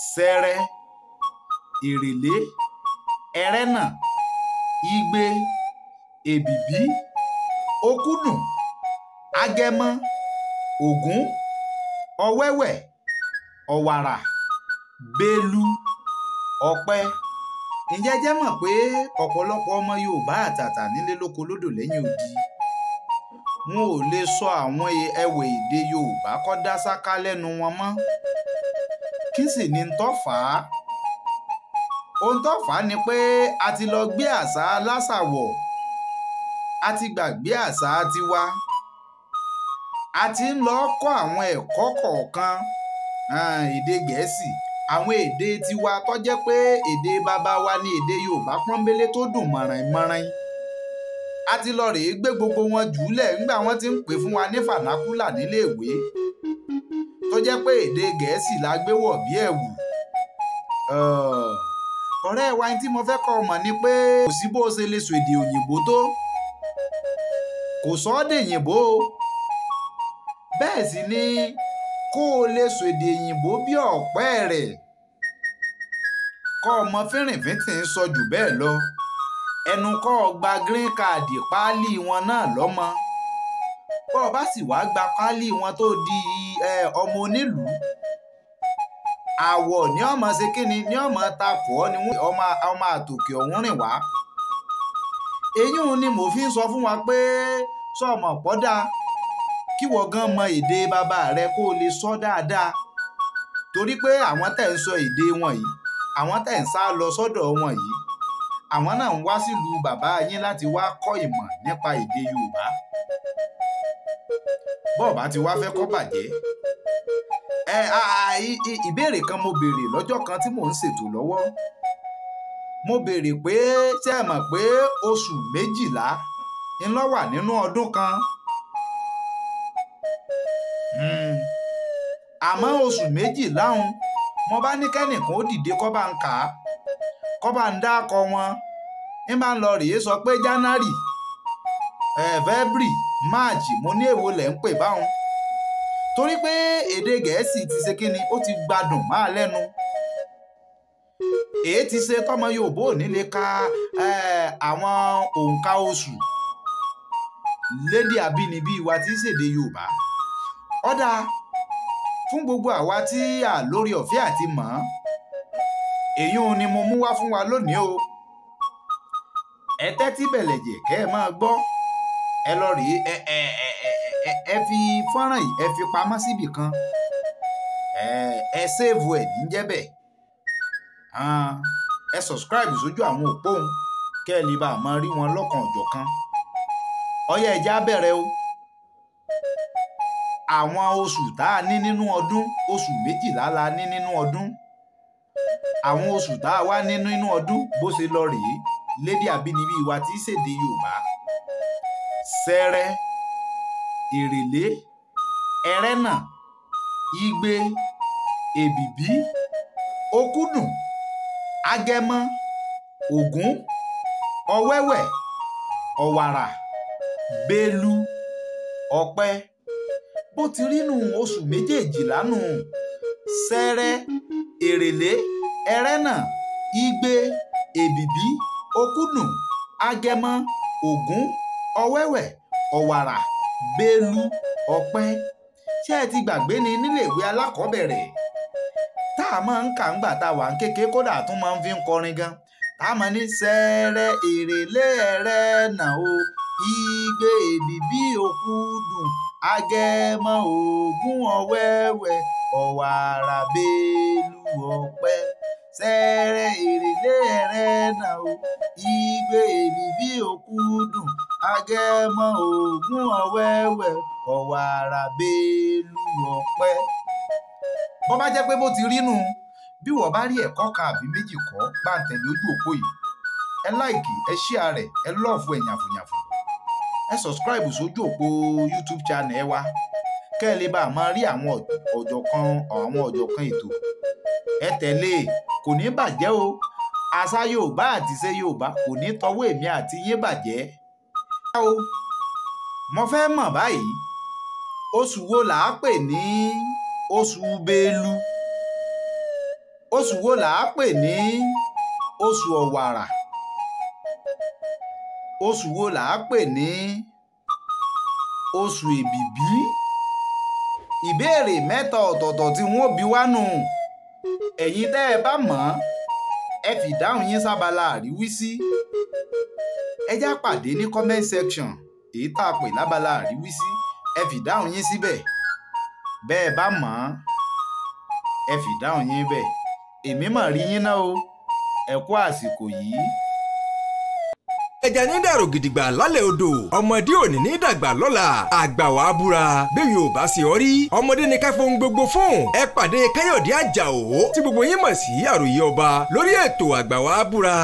Ṣẹrẹ, Èrèlé, Ẹrẹ́nà, Igbe, Èbìbí, Òkúdù, Agẹmọ, Ògún, Ọ̀wẹ́wẹ̀, Ọ̀wàrà, Bélú, Ọ̀pẹ. Ǹjẹ́ jẹ́ mọ̀ pé ọ̀pọ̀lọpọ̀ ọmọ Yorùbá àtàtà nílé lóko lódò lẹ́yìn odi wọn ò lè sọ àwọn ẹwẹ̀ èdè Yorùbá kọ́ dá sáká lẹ́nu wọn mọ́. Kí sì ni tó fà á? Ohun tó fà á ni pé a ti lọ gbé àṣà aláṣà wọ̀, a ti gbàgbé àṣà tiwa, a ti ń lọ kọ́ àwọn ẹ̀kọ́ kọ̀ọ̀kan èdè Gẹ̀ẹ́sì, àwọn èdè tiwa tó jẹ́ pé èdè bàbá wa ní èdè Yorùbá pọ́nbélé tó dùn mọ̀ràn-mọ̀ràn. A ti lọ rèé gbé gbogbo wọn jùúlẹ̀ nígbà wọ́n ti ń pè fún wa ní fànákúlà níléèwé tó jẹ́ pé èdè Gẹ̀ẹ́sì la gbé wọ̀ bí ẹ̀wù. Ọ̀rẹ́ wa tí mo fẹ́ kọ́ ọ mọ̀ ni pé kò sí bó ṣe lè sọ èdè òyìnbó tó, kò sọ ọ́ dèyìnbó o. Bẹ́ẹ̀ sì ni kó o lè sọ èdè òyìnbó bí ọ̀pẹ́ rẹ̀ kọ́ ọmọ fínrìnfíntín ń sọ jù bẹ́ẹ̀ lọ. Ẹnu kọ́ ọ gba green card páálí wọn náà lọ́mọ. Bọ́ ọ bá sì wá gba páálí wọn tó di ọmọ onílùú, àwọ̀ ní ọmọ ṣe kíni ní ọmọ takò ọ́ ni ọmọ àtòkè ọ̀hún rìn wá. Èyún ni mo fi ń sọ fún wa pé sọmọ pọ́dà kí wọ́n gan mọ èdè bàbá rẹ kó o lè sọ dáadáa, torí pé àwọn tẹ̀ ń sọ èdè wọn yìí, àwọn tẹ̀ ń sá lọ sọ́dọ̀ wọn yìí, àwọn náà ń wá sílùú bàbá yín láti wá kọ́ ìmọ̀ nípa èdè Yorùbá. Bọ́ọ̀ bá ti wá fẹ́ kọ́ bàjẹ́. Ìbéèrè kan mo béèrè lọ́jọ́ kan tí mò ń ṣètò lọ́wọ́. Mo béèrè pé ṣé ẹ mọ̀ pé oṣù 12 ńlọ wà nínú ọdún kan. Àmọ́ oṣù 12 ọ̀hún mo bá ní kẹ́nìkan ó dìde kọ́ bá ń kà á, kọ́ bá ń dákọ wọn. ń bá ń lọ rèé sọ pé January, February, March, mo ní èwo lẹ̀ ń pè báwọn. Torí pé èdè Gẹ̀ẹ́sì ti ṣe kíni ó ti gbádùn máa lẹ́nu. Èyí ti ṣe tọmọ Yorùbá ò ní lè ka àwọn òǹkà oṣù lédè àbínibí wa tí í ṣèdè Yorùbá. Ọ̀dà fún gbogbo àwa tí a lórí ọ̀fẹ́ àti mọ̀ ọ́n, èyún ni mo mú wá fún wa lónìí o. Ẹ tẹ́tí bẹ̀lẹ̀ jẹ́ kẹ́ ẹ máa gbọ́. Ẹ lọ rèé ẹ fi fọ́nrán yìí ẹ fi pamọ́ síbì kan. Ẹ save ẹ̀ níjẹ́ bẹ́ẹ̀. Ẹ subscribe sójú àwọn òpó òun kẹ́ ẹ lè bá a máa rí wọn lọ́kan ọ̀jọ̀kan. Ọyá ẹja bẹ̀rẹ̀ o. Àwọn oṣù tá a ní nínú ọdún, oṣù 12 la ní nínú ọdún. Àwọn oṣù tá a wá ní nínú ọdún bó ṣe lọ rèé lédè àbínibí wa tí í ṣèdè Yorùbá. Ṣẹrẹ, Èrèlé, Ẹrẹ́nà, Igbe, Èbìbí, Òkúdù, Agẹmọ, Ògún, Ọ̀wẹ́wẹ̀, Ọ̀wàrà, Bélú, Ọ̀pẹ. Bó ti rí nù oṣù 12 nù. Ṣẹrẹ, Èrèlé, Ẹrẹ́nà, Igbe, Èbìbí, Òkúdù, Agẹmọ, Ògún, Ọ̀wẹ́wẹ̀, Ọ̀wàrà, Bélú, Ọ̀pẹ. Ṣé ẹ ti gbàgbé ni níléèwé alákọ̀ọ́bẹ̀rẹ̀ tá a máa ń kà ńgbà tá a wà ń kékeré, kódà tún máa ń fi ń kọrin gan. Tá a máa ní Ṣẹrẹ, Èrèlé, Ẹrẹ́nà o, Igbe, Èbìbí, Òkúdù, Agẹmọ, Ògún, Ọ̀wẹ́wẹ̀, Ọ̀wàrà, Bélú, Ọ̀pẹ. Ṣẹrẹ, Èrèlé, Ẹrẹ́nà o, Igbe, Èbìbí, Òkúdù, Agẹmọ, Ògún, Ọ̀wẹ́wẹ̀, Ọ̀wàrà, Bélú, Ọ̀pẹ. Bó bá jẹ́ pé bó ti rí nù, bí wọ́n bá rí ẹ̀kọ́ kan àbí méjì kọ́, bá ń tẹ̀lé ojú òpó yìí. Ẹ láìkì, ẹ share rẹ̀, ẹ lọ́ọ̀fù ẹ̀ yànfùyànfù. Ẹ subscribe sójú òpó YouTube channel wa kẹ́ ẹ lè bá a máa rí àwọn ọ̀jọ̀kan ètò. Ẹ tẹ̀lé, kò ní bàjẹ́ o. Àṣà Yorùbá àti ìṣe Yorùbá kò ní tọwọ́ èmi àti yín bàjẹ́. Mo fẹ́ mọ̀ báyìí, oṣù wo là á pè ní oṣù Bélú? oṣù wo là á pè ní oṣù ọ̀wàrà? Oṣù wo là á pè ní oṣù èbìbí? Ìbéèrè mẹ́ta ọ̀tọ̀ọ̀tọ̀ tí wọ́n bí wá nù. Ẹ̀yin tẹ́ ẹ bá mọ̀ ẹ fi ìdáhùn yín sábàlá àríwísí. Ẹ já pàdé ní comment section èyí tá a pè lábala àríwísí. Ẹ fi ìdáhùn yín síbẹ̀. Bẹ́ẹ̀ bá mọ̀ ẹ fi ìdáhùn yín bẹ̀. Èmi mọ̀ rí yín náà o. Ẹ kú àsìkò yìí. ẹja ní dàrú gidigba lálẹ́ odò ọmọdé òní ní dàgbà lọ́la àgbà wàá búra bí yóò bá ṣe ọ rí ọmọdé ní ká fohùn gbogbo fún. Ẹ pàdé Káyọ̀dé Àjàó tí gbogbo yín mọ̀ sí àròyé ọba lórí ètò àgbà wàá búra.